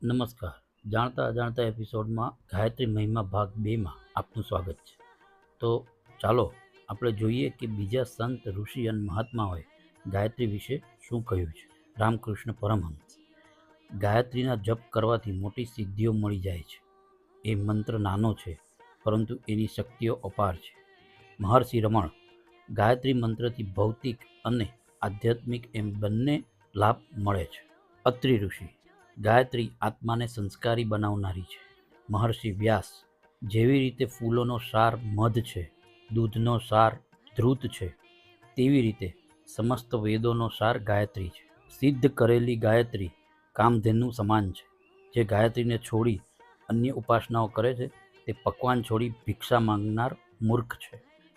નમસ્કાર. જાણતા અજાણતા એપિસોડમાં ગાયત્રી મહિમા ભાગ 2માં આપનું સ્વાગત છે. તો ચાલો આપણે જોઈએ કે બીજા સંત, ઋષિ અને મહાત્માઓએ ગાયત્રી વિશે શું કહ્યું છે. રામકૃષ્ણ પરમહંસ: ગાયત્રીના જપ કરવાથી મોટી સિદ્ધિઓ મળી જાય છે. એ મંત્ર નાનો છે, પરંતુ એની શક્તિઓ અપાર છે. મહર્ષિ રમણ: ગાયત્રી મંત્રથી ભૌતિક અને આધ્યાત્મિક એમ બંને લાભ મળે છે. અત્રિ ઋષિ: ગાયત્રી આત્માને સંસ્કારી બનાવનારી છે. મહર્ષિ વ્યાસ: જેવી રીતે ફૂલોનો સાર મધ છે, દૂધનો સાર ધ્રુત છે, તેવી રીતે સમસ્ત વેદોનો સાર ગાયત્રી છે. સિદ્ધ કરેલી ગાયત્રી કામધેનુ સમાન છે. જે ગાયત્રીને છોડી અન્ય ઉપાસનાઓ કરે છે તે પકવાન છોડી ભિક્ષા માંગનાર મૂર્ખ છે.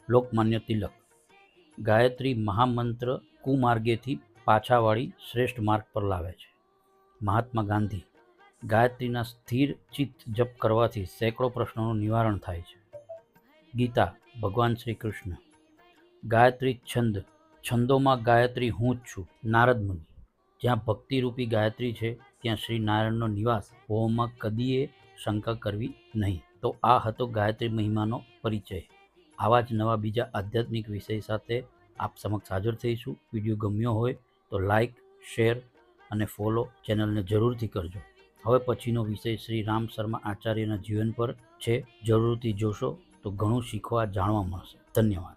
લોકમાન્ય તિલક: ગાયત્રી મહામંત્ર કુમાર્ગેથી પાછા વાળી શ્રેષ્ઠ માર્ગ પર લાવે છે. મહાત્મા ગાંધી: ગાયત્રીના સ્થિર ચિત્ત જપ કરવાથી સેંકડો પ્રશ્નોનું નિવારણ થાય છે. ગીતા ભગવાન શ્રી કૃષ્ણ: ગાયત્રી છંદ, છંદોમાં ગાયત્રી હું જ છું. નારદ મુનિ: જ્યાં ભક્તિરૂપી ગાયત્રી છે ત્યાં શ્રી નારાયણનો નિવાસ હોવામાં કદીએ શંકા કરવી નહીં. તો આ હતો ગાયત્રી મહિમાનો પરિચય. આવા જ નવા બીજા આધ્યાત્મિક વિષય સાથે આપ સમક્ષ હાજર થઈશું. વિડીયો ગમ્યો હોય તો લાઈક, શેર અને ફોલો ચેનલને જરૂરથી કરજો. હવે પછીનો વિષય શ્રી રામ શર્મા આચાર્યના જીવન પર છે. જરૂરથી જોશો તો ઘણું શીખવા, જાણવા મળશે. ધન્યવાદ.